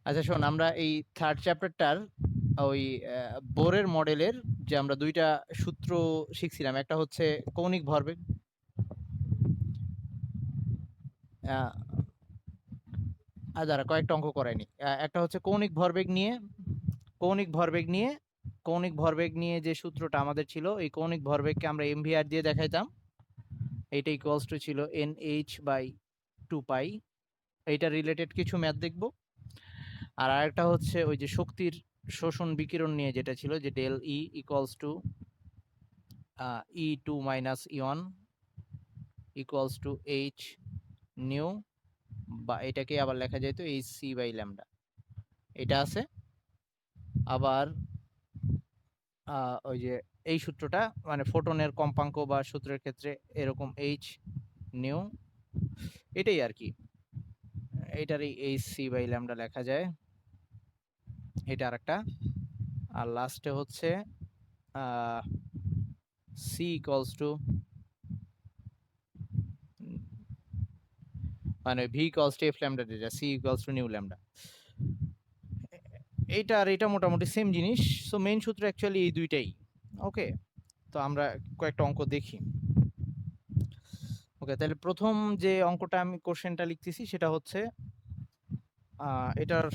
আচ্ছা শোন, আমরা এই থার্ড চ্যাপ্টারটার ওই বোরের মডেলের যে আমরা দুইটা সূত্র শিখছিলাম, একটা হচ্ছে কৌণিক ভরবেগ। আহ, দাঁড়া, কয়েকটা অঙ্ক করায়নি। একটা হচ্ছে কৌণিক ভরবেগ নিয়ে কৌণিক ভরবেগ নিয়ে যে সূত্রটা আমাদের ছিল, এই কৌণিক ভরবেগকে আমরা এমভিআর দিয়ে দেখাইতাম। এইটা ইকুয়ালস টু ছিল এনএইচ বাই 2 পাই। এইটা রিলেটেড কিছু ম্যাথ দেখবো। আর আরেকটা হচ্ছে ওই যে শক্তির শোষণ বিকিরণ নিয়ে যেটা ছিল, যে del E equals to E2 minus E1 equals to h nu, বা এটাকে আবার লেখা যায় তো এইচ সি বাই ল্যামডা। এটা আছে। আবার ওই যে এই সূত্রটা, মানে ফোটনের কম্পাঙ্ক বা সূত্রের ক্ষেত্রে এরকম এইচ নিউ, এটাই আর কি। এটারই এইচ সি বাই ল্যামডা লেখা যায়। এটা আরেকটা। আর লাস্টে হচ্ছে সি ইকুয়ালস টু, মানে V equals to F lambda, যেটা C equals to nu lambda. এইটা আর এটা মোটামুটি সেম জিনিস। সো মেইন সূত্র অ্যাকচুয়ালি এই দুইটাই। ওকে, তো আমরা কয়েকটা অঙ্ক দেখি। ওকে, তাহলে প্রথম যে অঙ্কটা আমি কোশ্চেনটা লিখতেছি সেটা হচ্ছে এটার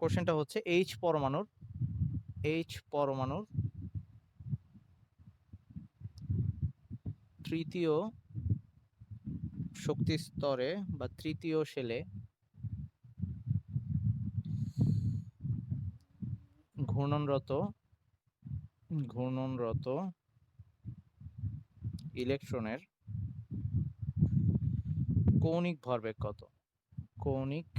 কোশ্চেনটা হচ্ছে এইচ পরমাণুর তৃতীয় শক্তি স্তরে বা তৃতীয় শেলে ঘূর্ণনরত ইলেকট্রনের কৌণিক ভরবেগ কত? কৌণিক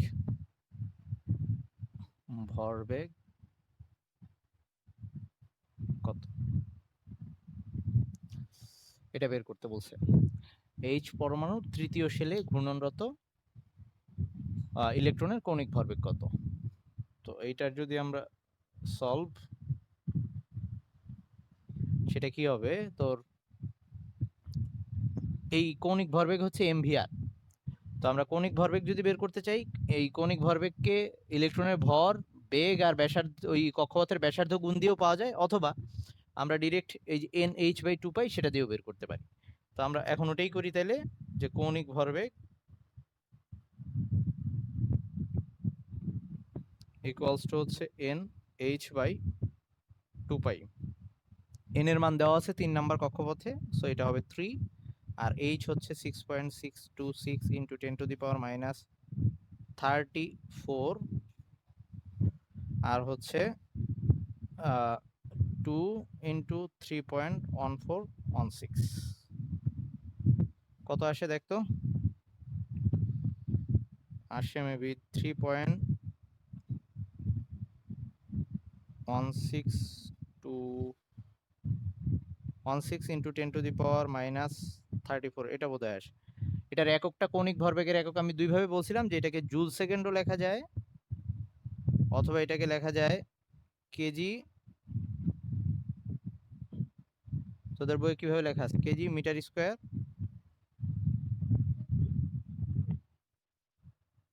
ভরবেগ কত, এটা বের করতে বলছে। এইচ পরমাণুর তৃতীয় শেলে ঘূর্ণনরত ইলেকট্রনের কৌণিক ভরবেগ কত? তো এইটার যদি আমরা সলভ, সেটা কি হবে তোর, এই কৌণিক ভরবেগ হচ্ছে এমভিআর। তো আমরা কৌণিক ভরবেগ যদি বের করতে চাই, এই কৌণিক ভরবেগকে ইলেকট্রনের ভর, বেগ আর ব্যাসার্ধ, ওই কক্ষপথের ব্যাসার্ধ গুণ দিয়েও পাওয়া যায়, অথবা আমরা ডিরেক্ট এই যে এন এইচ বাই 2 পাই সেটা দিয়েও বের করতে পারি। তো আমরা এখন ওটাই করি তাইলে, যে কৌণিক ভরবেগ ইকুয়ালস টু হচ্ছে n h by 2 pi. N এর মান দেওয়া আছে 3 নাম্বার কক্ষপথে, সো এটা হবে 3। আর এইচ হচ্ছে 6.626 ইন্টু 10⁻34, আর হচ্ছে 2 ইন্টু 3.1416, কত আসে দেখতো? আসে মেবি 3.16 ইন্টু 10⁻34, এটা বোধহয় আসে। এটার এককটা, কৌণিক ভরবেগের একক আমি দুইভাবে বলছিলাম, যে এটাকে জুল সেকেন্ডও লেখা যায়, অথবা এটাকে লেখা যায় কেজি। তোদের বইয়ে কিভাবে লেখা আছে? কেজি মিটার স্কোয়ার,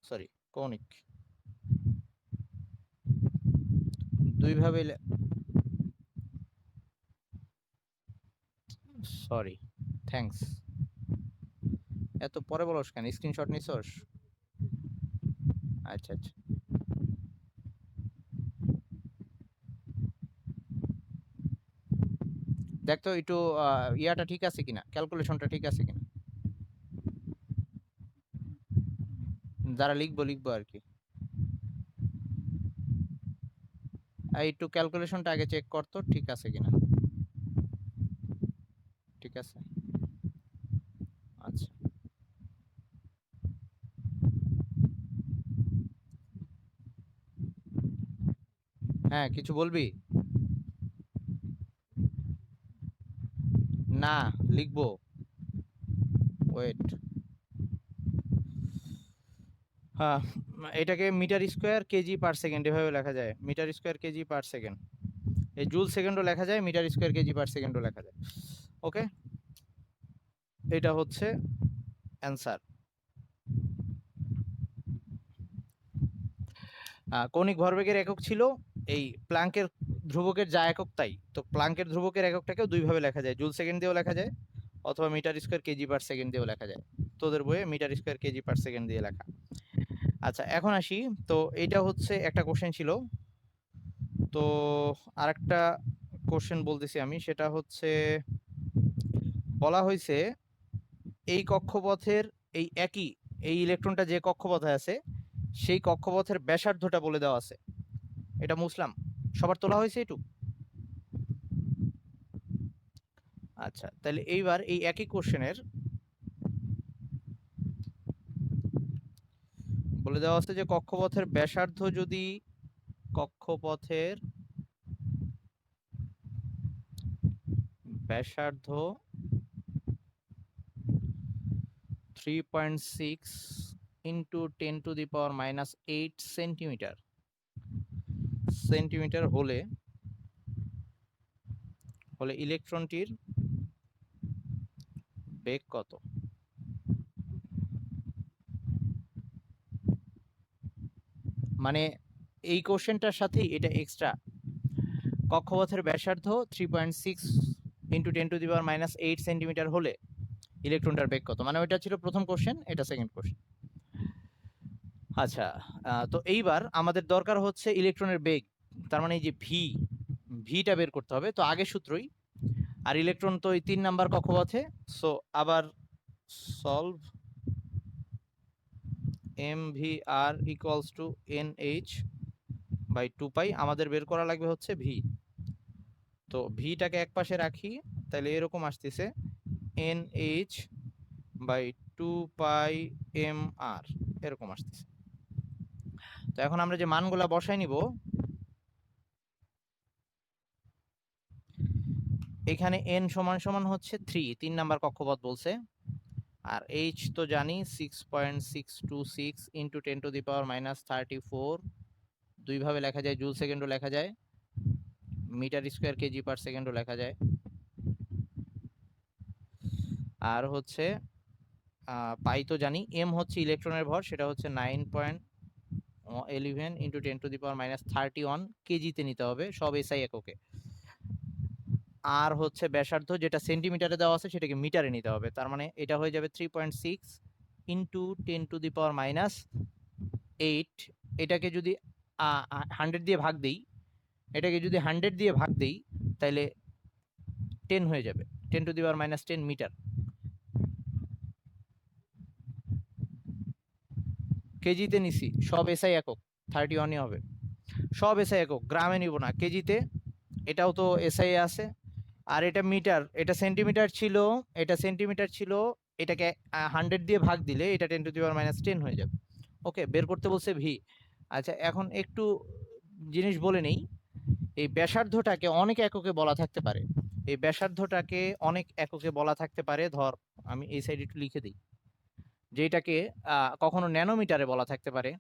সরি কৌণিক, দুইভাবে। Sorry, thanks. এত পরে বলস কেন? স্ক্রিনশট নিছস? আচ্ছা আচ্ছা, দেখ তো একটু ইয়াটা ঠিক আছে কিনা, ক্যালকুলেশনটা ঠিক আছে কিনা। যারা লিখবো লিখবো আর কি, একটু ক্যালকুলেশনটা আগে চেক করতো ঠিক আছে কিনা। ঠিক আছে, আচ্ছা। হ্যাঁ, কিছু বলবি? না, লিখবো, ওয়েট। হ্যাঁ, এটাকে metre square kg per second এভাবে লেখা যায়, metre square kg per second. এই জুল সেকেন্ডও লেখা যায়, মিটার স্কোয়ার কেজি পার সেকেন্ডও লেখা যায়। ওকে, এটা হচ্ছে অ্যান্সার। কৌণিক ভরবেগের একক ছিল এই প্লাঙ্কের ধ্রুবকের যা একক তাই। তো প্লাঙ্কের ধ্রুবকের এককটাকেও দুইভাবে লেখা যায়, জুল সেকেন্ড দিয়েও লেখা যায় অথবা metre square kg per second দিয়েও লেখা যায়। তোদের বইয়ে metre square kg per second দিয়ে লেখা। আচ্ছা এখন আসি, তো এটা হচ্ছে একটা কোশ্চেন ছিল। তো আরেকটা কোশ্চেন বলতেছি আমি, সেটা হচ্ছে বলা হয়েছে এই কক্ষপথের এই ইলেকট্রনটা যে কক্ষপথে আছে সেই কক্ষপথের ব্যাসার্ধটা বলে দেওয়া আছে। এটা মুসলাম সবার তোলা হয়েছে একটু। আচ্ছা তাহলে এইবার এই একই কোশ্চেনের বলে দেওয়া আছে যে কক্ষপথের ব্যাসার্ধ যদি কক্ষপথের ব্যাসার্ধ 3.6 ইন্টু 10⁻⁻8 সেন্টিমিটার হলে ইলেকট্রনটির বেগ কত? মানে এই কোশ্চেনটার সাথেই এটা এক্সট্রা। কক্ষপথের ব্যাসার্ধ 3.6 ইন্টু 10⁻⁻8 সেন্টিমিটার হলে ইলেকট্রনটার বেগ কত, মানে ওইটা ছিল প্রথম কোশ্চেন, এটা সেকেন্ড কোশ্চেন। আচ্ছা তো এইবার আমাদের দরকার হচ্ছে ইলেকট্রনের বেগ, তার মানে এই যে ভিটা বের করতে হবে। তো আগের সূত্রই, আর ইলেকট্রন তো এই 3 নাম্বার কক্ষপথে। সো আবার solve mvr equals to nh/2π, আমাদের বের করা লাগবে হচ্ছে ভি। তো ভিটাকে এক পাশে রাখি, তাহলে এরকম আসতেছে nh/2πmr এরকম আসতেছে। তো এখন আমরা যে মানগুলা বসাই নিব, এখানে n সমান সমান হচ্ছে 3 নাম্বার কক্ষপথ বলছে, আর h তো জানি 6.626 ইন্টু 10⁻⁻34, দুইভাবে লেখা যায়, জুল সেকেন্ডও লেখা যায়, মিটার স্কোয়ার কেজি পার সেকেন্ডও লেখা যায়। আর হচ্ছে পাই তো জানি, এম হচ্ছে ইলেকট্রনের ভর, সেটা হচ্ছে 9.11 ইন্টু 10⁻31 কেজিতে নিতে হবে, সব এসআই এককে। আর হচ্ছে ব্যাসার্ধ যেটা সেন্টিমিটারে দেওয়া আছে সেটাকে মিটারে নিতে হবে, তার মানে এটা হয়ে যাবে 3.6 ইন্টু 10⁻⁸। এটাকে যদি 100 দিয়ে ভাগ দেই, এটাকে যদি 100 দিয়ে ভাগ দেই তাহলে 10 হয়ে যাবে, 10⁻10 মিটার। কেজিতে নিছি, সব এসআই একক, 31ই হবে, সব এসআই একক, গ্রামে নিব না, কেজিতে। এটাও তো এসআই আছে। আর এটা মিটার, এটা সেন্টিমিটার ছিল, এটাকে 100 দিয়ে ভাগ দিলে এটা 10⁻10 হয়ে যাবে। ওকে, বের করতে বলছে ভি। আচ্ছা এখন একটু জিনিস বলে নেই, এই ব্যাসার্ধটাকে অনেক এককে বলা থাকতে পারে, এই ব্যাসার্ধটাকে অনেক এককে বলা থাকতে পারে। ধর আমি এই সাইডে একটু লিখে দিই, যেটাকে কখনো ন্যানোমিটারে বলা থাকতে পারে।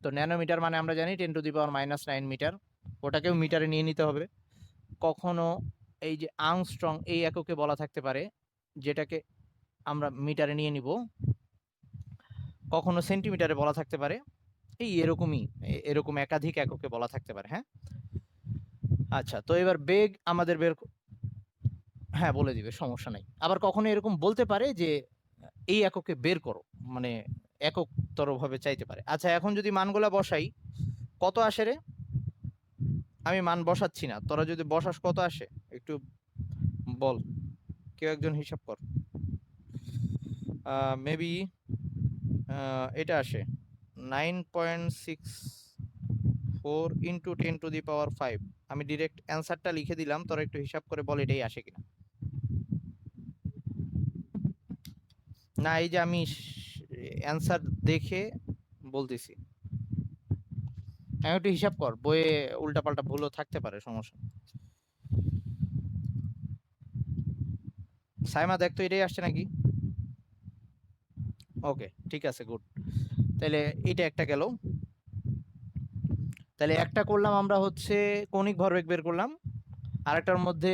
তো ন্যানোমিটার মানে আমরা জানি 10⁻⁹ মিটার, ওটাকেও মিটারে নিয়ে নিতে হবে। কখনো এই যে আর্মস্ট্রং এই এককে বলা থাকতে পারে, যেটাকে আমরা মিটারে নিয়ে নিব। কখনো সেন্টিমিটারে বলা থাকতে পারে, এই এরকম একাধিক এককে বলা থাকতে পারে। হ্যাঁ, আচ্ছা তো এবার বেগ আমাদের হ্যাঁ বলে দিবে, সমস্যা নাই। আবার কখনো এরকম বলতে পারে যে এই এককে বের করো, মানে একক ভাবে চাইতে পারে। আচ্ছা এখন যদি মানগুলা বসাই, কত আসে রে? আমি মান বসাচ্ছি না, তোরা যদি বসাস কত আসে একটু বল, কেউ একজন হিসাব কর। মেবি এটা আসে 9.64 ইন্টু 10⁵। আমি ডিরেক্ট অ্যান্সারটা লিখে দিলাম, তোরা একটু হিসাব করে বল এটাই আসে কিনা। না এই যে আমি অ্যান্সার দেখে বলতেছি, আমি একটু হিসাব কর, বইয়ে উল্টাপাল্টা ভুলও থাকতে পারে, সমস্যা। সাইমা দেখ তো এটাই আসছে নাকি। ওকে ঠিক আছে, গুড। তাহলে এটা একটা গেল। তাহলে একটা করলাম আমরা হচ্ছে কৌণিক ভরবেগ বের করলাম, আরেকটার মধ্যে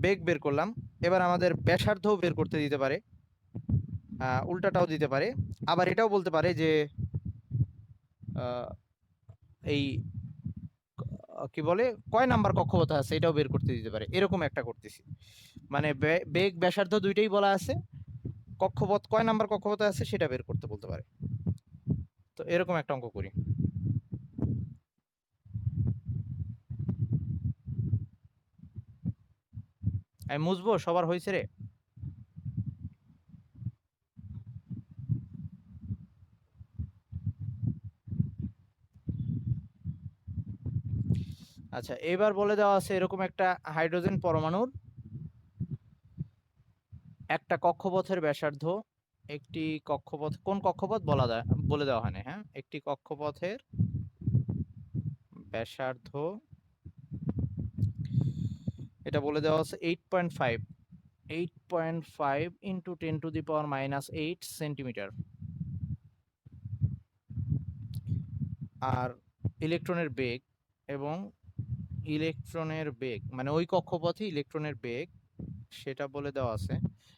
বেগ বের করলাম। এবার আমাদের ব্যাসার্ধও বের করতে দিতে পারে, উল্টাটাও দিতে পারে। আবার এটাও বলতে পারে যে এই কি বলে কয় নাম্বার কক্ষপথে আছে এটাও বের করতে দিতে পারে, এরকম একটা করতেছি। মানে বেগ ব্যাসার্ধ দুইটাই বলা আছে, কক্ষপথ কয় নাম্বার কক্ষপথে আছে সেটা বের করতে বলতে পারে। তো এরকম একটা অঙ্ক করি। আমি মুছবো, সবার হয়েছে রে? আচ্ছা, এবার বলে দেওয়া আছে এরকম একটা হাইড্রোজেন পরমাণুর একটা কক্ষপথের ব্যাসার্ধ, একটি কক্ষপথ, কোন কক্ষপথ বলে দেওয়া হয় না, হ্যাঁ, একটি কক্ষপথের ব্যাসার্ধ, এটা বলে দেওয়া আছে 8.5 8.5 ইন্টু 10⁻⁻8 সেন্টিমিটার। আর ইলেকট্রনের বেগ এবং ইলেকট্রনের বেগ মানে ওই কক্ষপথে ইলেকট্রনের বেগ সেটা বলে দেওয়া আছে।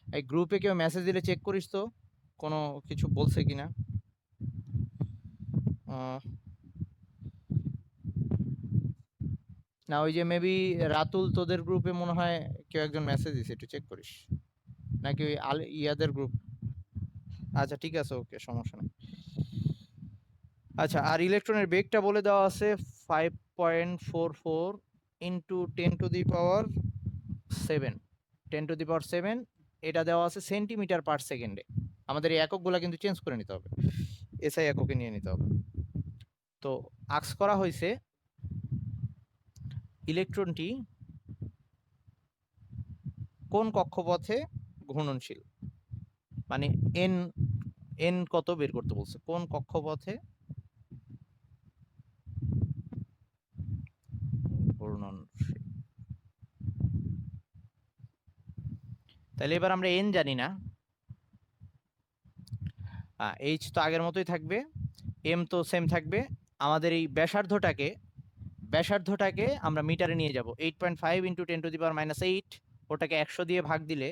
এই গ্রুপে কেউ মেসেজ দিলে চেক করিস তো কোনো কিছু বলছে কিনা। না ওই যে মেবি রাতুল তোদের গ্রুপে মনে হয় কেউ একজন মেসেজ দিছে, একটু চেক করিস নাকি ওই ইয়াদের গ্রুপ। আচ্ছা ঠিক আছে, ওকে, সমস্যা নেই। আচ্ছা, আর ইলেকট্রনের বেগটা বলে দেওয়া আছে 5.44 ইন্টু 10⁻7 10⁻7, এটা দেওয়া আছে সেন্টিমিটার পার সেকেন্ডে। আমাদের এই এককগুলো কিন্তু চেঞ্জ করে নিতে হবে, এসআই এককে নিয়ে নিতে হবে। তো আস্ক করা হয়েছে ইলেকট্রনটি কোন কক্ষপথে ঘূর্ণনশীল, মানে এন এন কত বের করতে বলছে, কোন কক্ষপথে ঘূর্ণনশীল। তাহলে এবার আমরা এন জানি না, এইচ তো আগের মতোই থাকবে, এম তো সেম থাকবে। আমাদের এই ব্যাসার্ধটাকে আমরা মিটারে নিয়ে যাব। 8.5 ইন্টু 10⁻⁻8, ওটাকে 100 দিয়ে ভাগ দিলে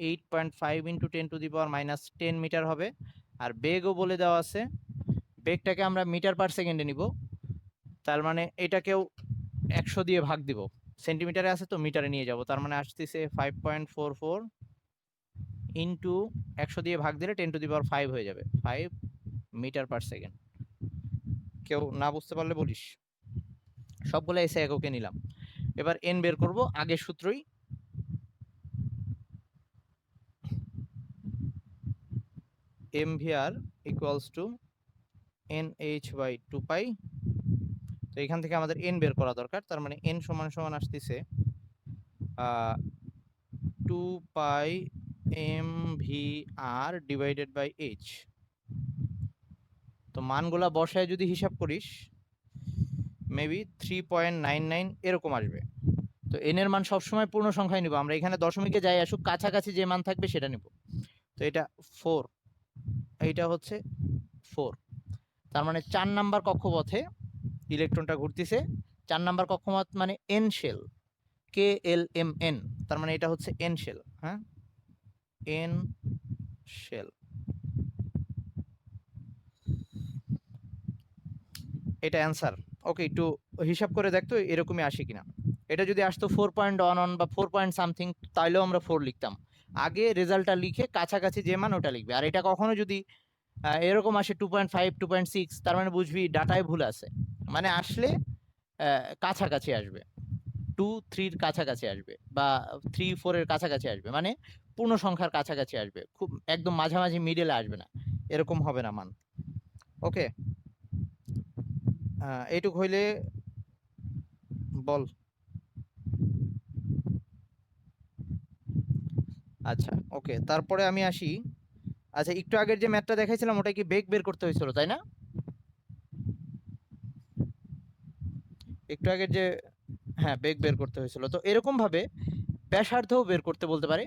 8.5 ইন্টু 10⁻10 মিটার হবে। আর বেগও বলে দেওয়া আছে, বেগটাকে আমরা মিটার পার সেকেন্ডে নিব, তার মানে এটাকেও 100 দিয়ে ভাগ দিব, সেন্টিমিটারে আছে তো মিটারে নিয়ে যাব, তার মানে আসতেছে 5.44 ইন্টু 100 দিয়ে ভাগ দিলে 10⁵ হয়ে যাবে, 5 মিটার পার সেকেন্ড। কেউ না বুঝতে পারলে বলিস। সবগুলো এসে এককে নিলাম। এবার এন বের করব আগের সূত্রই, mvr ইকুয়ালস টু nh/2π। তো এখান থেকে আমাদের এন বের করা দরকার, তার মানে এন সমান সমান আসতেছে 2π mvr ডিভাইডেড বাই h। তো মানগুলা বসায় যদি হিসাব করিস মেবি 3.99 এরকম আসবে। তো এন এর মান সবসময় পূর্ণ সংখ্যায় নিব আমরা, এখানে দশমিকে যাই আসুক কাছাকাছি যে মান থাকবে সেটা নিব। তো এটা 4, এইটা হচ্ছে 4, তার মানে 4 নাম্বার কক্ষপথে ইলেকট্রনটা ঘুরতেছে। 4 নাম্বার কক্ষপথ মানে এন শেল, KLMN, তার মানে এটা হচ্ছে এন শেল, হ্যাঁ, এন শেল। এটা অ্যান্সার। ওকে, একটু হিসাব করে দেখতো এরকমই আসে কিনা। এটা যদি আসতো 4.11 বা 4 সামথিং তাইলেও আমরা 4 লিখতাম। আগে রেজাল্টটা লিখে কাছাকাছি যে মান ওটা লিখবে। আর এটা কখনো যদি এরকম আসে 2.5 2.6, তার মানে বুঝবি ডাটায় ভুল আছে, মানে আসলে কাছাকাছি আসবে, 2-3 কাছাকাছি আসবে বা 3-4 কাছাকাছি আসবে, মানে পূর্ণ সংখ্যার কাছাকাছি আসবে, খুব একদম মাঝামাঝি মিডলে আসবে না, এরকম হবে না মান। ওকে, এইটুক হইলে বল। আচ্ছা ওকে, তারপরে আমি আসি। আচ্ছা, একটু আগের যে ম্যাথটা দেখাইছিলাম ওটা কি বেগ বের করতে হয়েছিল তাই না? একটু আগের যে, হ্যাঁ, বেগ বের করতে হয়েছিল। তো এরকম ভাবে ব্যাসার্ধও বের করতে বলতে পারে।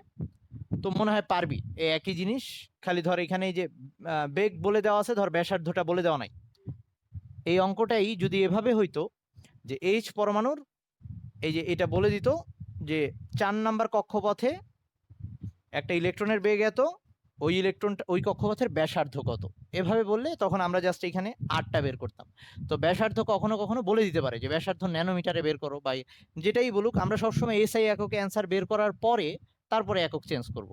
তো মনে হয় পারবি, এই একই জিনিস, খালি ধর এখানে এই যে বেগ বলে দেওয়া আছে, ধর ব্যাসার্ধটা বলে দেওয়া নাই। এই অঙ্কটাই যদি এভাবে হইতো যে এইচ পরমাণুর এই যে এটা বলে দিত যে 4 নাম্বার কক্ষপথে একটা ইলেকট্রনের বেগ এত, ওই ইলেকট্রনটা ওই কক্ষপথের ব্যাসার্ধ কত, এভাবে বললে তখন আমরা জাস্ট এখানে আরটা বের করতাম। তো ব্যাসার্ধ কখনো কখনো বলে দিতে পারে যে ব্যাসার্ধ ন্যানোমিটারে বের করো, বা যেটাই বলুক, আমরা সবসময় এসআই এককে অ্যান্সার বের করার পরে তারপরে একক চেঞ্জ করব।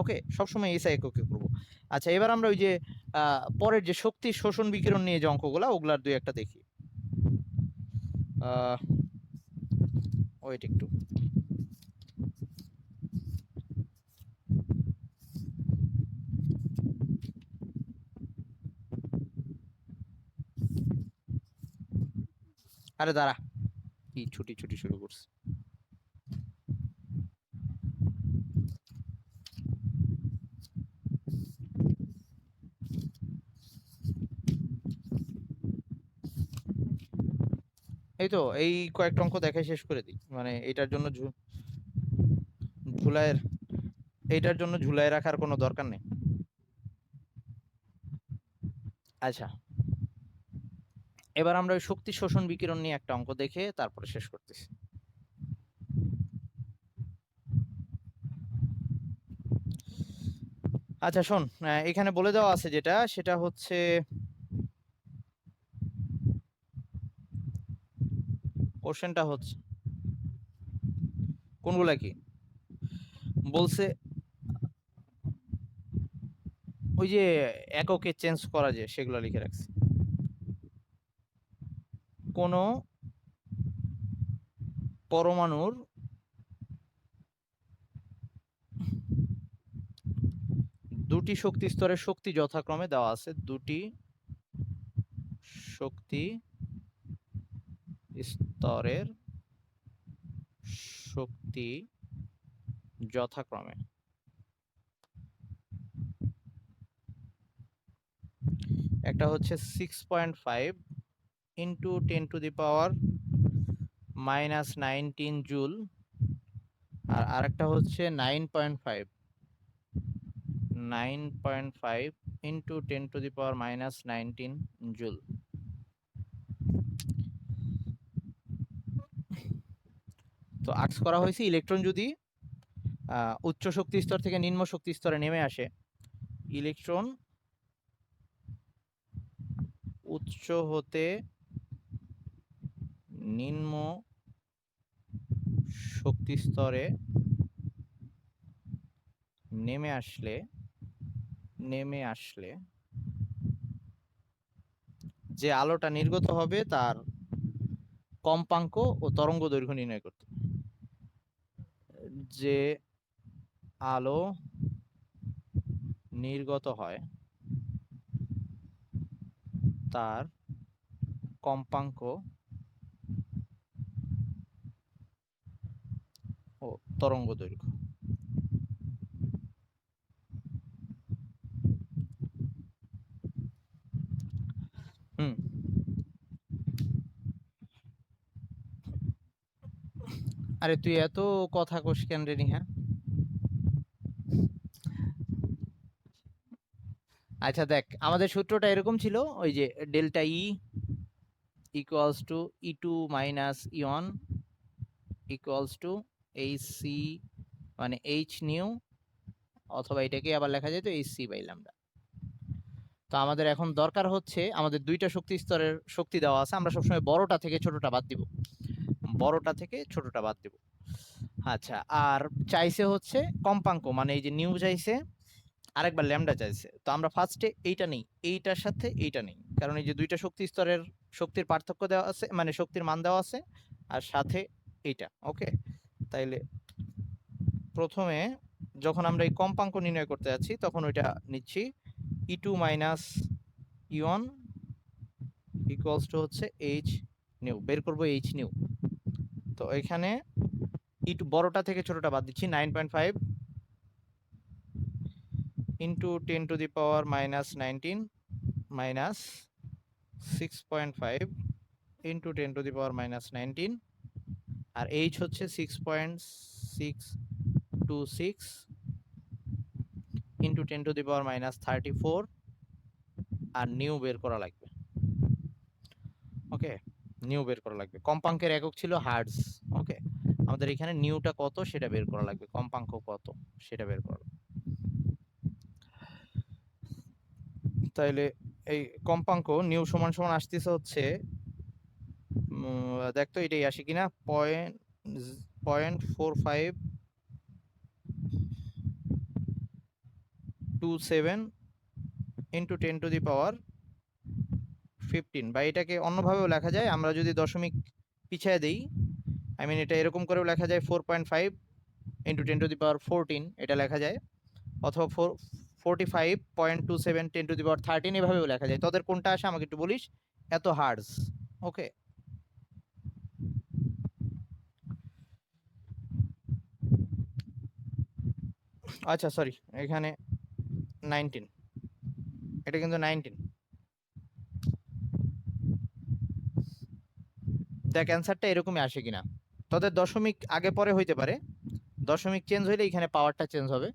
ওকে, সবসময় এসআই এককে করব। আচ্ছা, এবার আমরা ওই যে পরের যে শক্তি শোষণ বিকিরণ নিয়ে যে অঙ্কগুলা, ওগুলার দুই একটা দেখি। ওয়েট একটু। আরে দাঁড়া, কি ছুটি ছুটি শুরু করছে। এই তো এই কয়েকটা অঙ্ক দেখাই শেষ করে দিই, মানে এটার জন্য ঝুলায়ের এইটার জন্য ঝুলায় রাখার কোনো দরকার নেই। আচ্ছা, এবার আমরা ওই শক্তি শোষণ বিকিরণ নিয়ে একটা অঙ্ক দেখে তারপরে শেষ করতেছি। আচ্ছা শোন, এখানে বলে দেওয়া আছে যেটা, সেটা হচ্ছে কোশ্চেনটা হচ্ছে কোনগুলা কি বলছে, ওই যে এককে চেঞ্জ করা যায় সেগুলো লিখে রাখছি। কোন পরমাণুর দুটি শক্তি স্তরের শক্তি যথাক্রমে দেওয়া আছে, দুটি শক্তি স্তরের শক্তি যথাক্রমে। একটা হচ্ছে 6.5 ইন্টু 10⁻⁻19 জুল, আর আরেকটা হচ্ছে 9.5 ইন্টু 10⁻⁻19 জুল। তো আস্ক করা হয়েছে ইলেকট্রন যদি উচ্চ শক্তি স্তর থেকে নিম্ন শক্তি স্তরে নেমে আসে, ইলেকট্রন উচ্চ হতে নিম্ন শক্তি স্তরে নেমে আসলে যে আলোটা নির্গত হবে তার কম্পাঙ্ক ও তরঙ্গ দৈর্ঘ্য নির্ণয় করতে। যে আলো নির্গত হয় তার কম্পাঙ্ক ও তরঙ্গ দৈর্ঘ্য। হুম, আরে তুই এত কথা কোষ কেন রে নিহা? আচ্ছা দেখ, আমাদের সূত্রটা এরকম ছিল, ওই যে delta E equals to E2 minus E1 equals two Hc মানে H নিউ, অথবা এটাকে আবার লেখা যায় তো Hc বাই ল্যামডা। তো আমাদের এখন দরকার হচ্ছে, আমাদের দুইটা শক্তি স্তরের শক্তি দেওয়া আছে, আমরা সবসময় বড়টা থেকে ছোটটা বাদ দিব, বড়টা থেকে ছোটটা বাদ দিব। আচ্ছা, আর চাইছে হচ্ছে কম্পাঙ্ক, মানে এই যে নিউ চাইছে, আরেকবার ল্যামডা চাইছে। তো আমরা ফার্স্টে এইটা নেই, এইটার সাথে এইটা নেই, কারণ এই যে দুইটা শক্তি স্তরের শক্তির পার্থক্য দেওয়া আছে, মানে শক্তির মান দেওয়া আছে, আর সাথে এইটা। ওকে, তাইলে প্রথমে যখন আমরা এই কম্পাঙ্ক নির্ণয় করতে যাচ্ছি তখন ওইটা নিচ্ছি E2 minus E1 equals to হচ্ছে H নিউ, বের করবো H নিউ। তো এখানে E2 বড়টা থেকে ছোটটা বাদ দিচ্ছি, 9.5 ইন্টু 10⁻⁻19 মাইনাস 6.5 ইন্টু 10⁻⁻19, আর H হচ্ছে 6.626 ইন্টু 10⁻⁻34, আর নিউ বের করা লাগবে। ওকে, নিউ বের করা লাগবে। কম্পাঙ্কের একক ছিল হার্টজ। ওকে, আমাদের এখানে নিউটা কত সেটা বের করা লাগবে, কম্পাঙ্ক কত সেটা বের করা লাগবে। তাইলে এই কম্পাঙ্ক নিউ সমান সমান আসতেছে হচ্ছে দেখতো এটাই আসে কিনা 0.4527 ইন্টু 10⁻15, বা এটাকে অন্যভাবেও লেখা যায়, আমরা যদি দশমিক পিছিয়ে দিই, এটা এরকম করেও লেখা যায় 4.5 ইন্টু 10⁻14 এটা লেখা যায়, অথবা 45.27 10⁻13 এভাবেও লেখা যায়। তোদের কোনটা আসে আমাকে একটু বলিস, এত হার্জ। ওকে, আচ্ছা সরি, এখানে 19, এটা কিন্তু 19। দেখ অ্যান্সারটা এরকমই আসে কিনা, তোদের দশমিক আগে পরে হইতে পারে, দশমিক চেঞ্জ হইলে এখানে পাওয়ারটা চেঞ্জ হবে।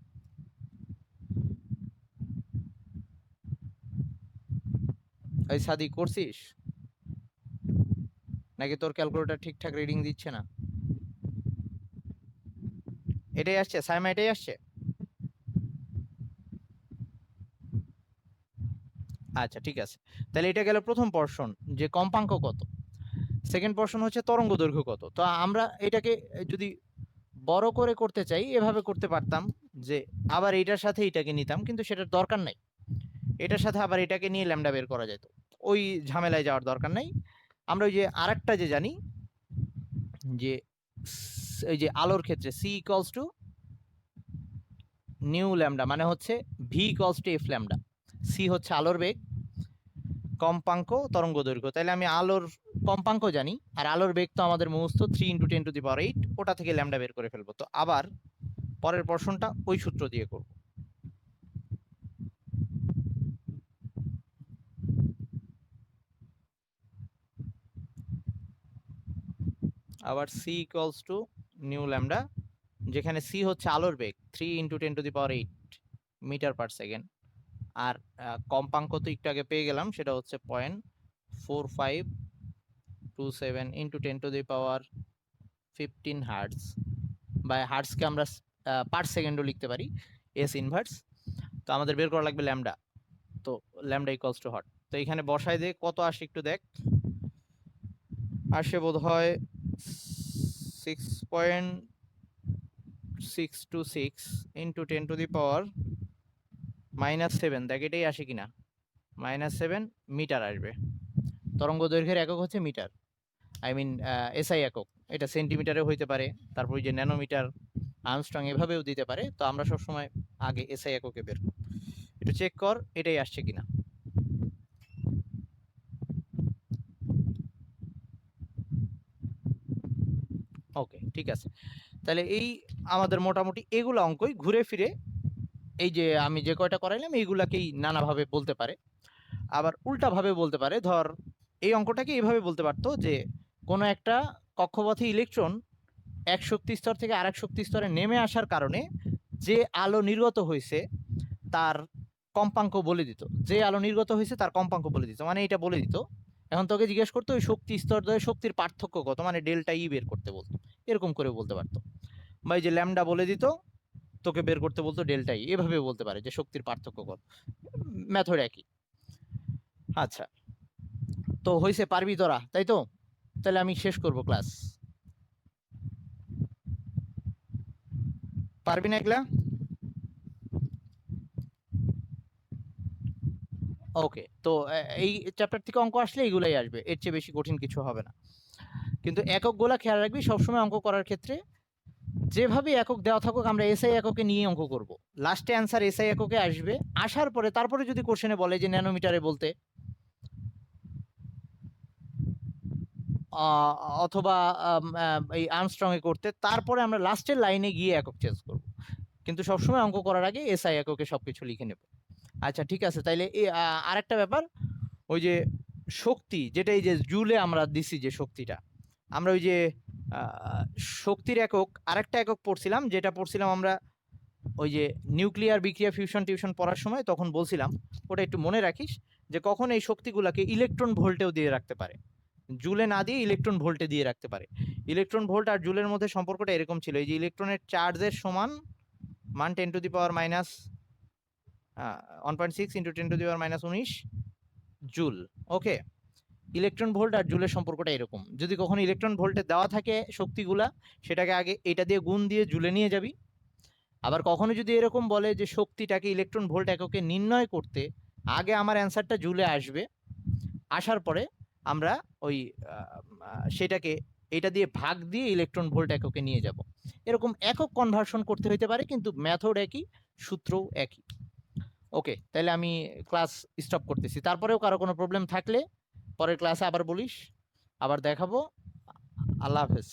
এই সাদি করছিস নাকি তোর ক্যালকুলেটর ঠিকঠাক রিডিং দিচ্ছে না? এটাই আসছে সাইমা, এটাই আসছে। আচ্ছা ঠিক আছে, তাহলে এটা গেল প্রথম পোরশন, যে কম্পাঙ্ক কত। সেকেন্ড পোরশন হচ্ছে তরঙ্গ দৈর্ঘ্য কত। তো আমরা এটাকে যদি বড় করে করতে চাই এভাবে করতে পারতাম, যে আবার এইটার সাথে এটাকে নিতাম, কিন্তু সেটার দরকার নাই। এটার সাথে আবার এটাকে নিয়ে ল্যামডা বের করা যেত, ওই ঝামেলায় যাওয়ার দরকার নাই। আমরা ওই যে আরেকটা যে জানি, যে এই যে আলোর ক্ষেত্রে c equals to nu lambda, মানে হচ্ছে v equals to F lambda. C হচ্ছে আলোর বেগ, কম্পাঙ্ক তরঙ্গ দৈর্ঘ্য। তাহলে আমি আলোর কম্পাঙ্ক জানি, আর আলোর বেগ তো আমাদের মুখস্থ 3 ইন্টু 10⁻8, ওটা থেকে ল্যামডা বের করে ফেলবো। তো আবার পরের পোরশনটা ওই সূত্র দিয়ে করব। আবার c equals to nu lambda, যেখানে সি হচ্ছে আলোর বেগ 3 ইন্টু 10⁻8 মিটার পার সেকেন্ড, আর কম্পাঙ্ক তো একটু আগে পেয়ে গেলাম, সেটা হচ্ছে 0.4527 ইন্টু 10⁻15 হার্টজ, বা হার্টজকে আমরা পার সেকেন্ডও লিখতে পারি, এস ইনভার্স। তো আমাদের বের করা লাগবে ল্যামডা, তো ল্যামডা ইকুয়ালস টু হট। তো এখানে বসায় দিয়ে কত আসে একটু দেখ, আসে বোধ হয় 6.626 ইন্টু 10⁻−7, দেখ এটাই আসে কিনা, -7 মিটার আসবে। তরঙ্গ দৈর্ঘ্যের একক হচ্ছে মিটার, এসআই একক, এটা সেন্টিমিটারে হইতে পারে, তারপর যে ন্যানোমিটার, আর্মস্ট্রং এভাবেও দিতে পারে। তো আমরা সবসময় আগে এসআই এককে বের করি। একটু চেক কর এটাই আসছে কিনা। ওকে ঠিক আছে, তাহলে এই আমাদের মোটামুটি এগুলো অঙ্কই ঘুরে ফিরে এই যে আমি যে কয়টা করাইলাম এইগুলাকেই নানাভাবে বলতে পারে, আবার উল্টাভাবে বলতে পারে। ধর এই অঙ্কটাকে এইভাবে বলতে পারতো যে কোনো একটা কক্ষপথে ইলেকট্রন এক শক্তি স্তর থেকে আরেক শক্তি স্তরে নেমে আসার কারণে যে আলো নির্গত হয়েছে তার কম্পাঙ্ক বলে দিত, যে আলো নির্গত হয়েছে তার কম্পাঙ্ক বলে দিত, মানে এটা বলে দিত। এখন তোকে জিজ্ঞেস করতো ওই শক্তি স্তর দ্বয়ে শক্তির পার্থক্য কত, মানে ডেল্টা ই বের করতে বলতো, এরকম করে বলতে পারতো। বা এই যে ল্যামডা বলে দিত, তোকে বের করতে বলতো ডেল্টা ই, এভাবে বলতে পারে যে শক্তির পার্থক্য কত, মেথড একই। আচ্ছা, তো হয়েছে, পারবি তোরা তাই তো? তাহলে আমি শেষ করব ক্লাস, পারবি না এগুলা? ওকে, তো এই চ্যাপ্টার থেকে অঙ্ক আসলে এগুলাই আসবে, এর চেয়ে বেশি কঠিন কিছু হবে না। কিন্তু এককগুলা খেয়াল রাখবি সবসময় অঙ্ক করার ক্ষেত্রে, যেভাবে একক দেওয়া থাকুক আমরা এসআই এককে নিয়ে অঙ্ক করব। লাস্টে অ্যান্সার এসআই এককে আসবে, আসার পরে তারপরে যদি কোশ্চেনে বলে যে ন্যানোমিটারে বলতে, অথবা এই আর্মস্ট্রং এ করতে, তারপরে আমরা লাস্টের লাইনে গিয়ে একক চেঞ্জ করব। কিন্তু সবসময় অঙ্ক করার আগে এসআই এককে সবকিছু লিখে নেব। আচ্ছা ঠিক আছে, তাইলে এই আরেকটা ব্যাপার, ওই যে শক্তি যেটা এই যে জুলে আমরা দিছি, যে শক্তিটা আমরা ওই যে শক্তির একক আরেকটা একক পড়ছিলাম, যেটা পড়ছিলাম আমরা ওই যে নিউক্লিয়ার বিক্রিয়া ফিউশন টিউশন পড়ার সময়, তখন বলছিলাম ওটা একটু মনে রাখিস, যে কখন এই শক্তিগুলোকে ইলেকট্রন ভোল্টেও দিয়ে রাখতে পারে, জুলে না দিয়ে ইলেকট্রন ভোল্টে দিয়ে রাখতে পারে। ইলেকট্রন ভোল্ট আর জুলের মধ্যে সম্পর্কটা এরকম ছিল, এই যে ইলেকট্রনের চার্জের সমান মান 10⁻⁻, 1.6 ইন্টু 10⁻⁻19 জুল। ওকে, ইলেকট্রন ভোল্ট আর জুলের সম্পর্কটা এরকম। যদি কখনো ইলেকট্রন ভোল্টে দেওয়া থাকে শক্তিগুলা, সেটাকে আগে এটা দিয়ে গুণ দিয়ে জুলে নিয়ে যাবি। আবার কখনো যদি এরকম বলে যে শক্তিটাকে ইলেকট্রন ভোল্ট এককে নির্ণয় করতে, আগে আমার অ্যান্সারটা জুলে আসবে, আসার পরে আমরা ওই সেটাকে এটা দিয়ে ভাগ দিয়ে ইলেকট্রন ভোল্ট এককে নিয়ে যাব। এরকম একক কনভার্সন করতে হইতে পারে, কিন্তু মেথড একই, সূত্রও একই। ওকে, তাহলে আমি ক্লাস স্টপ করতেছি। তারপরেও কারো কোনো প্রবলেম থাকলে পরের ক্লাসে আবার বলিস, আবার দেখাবো। আল্লাহ হাফেজ।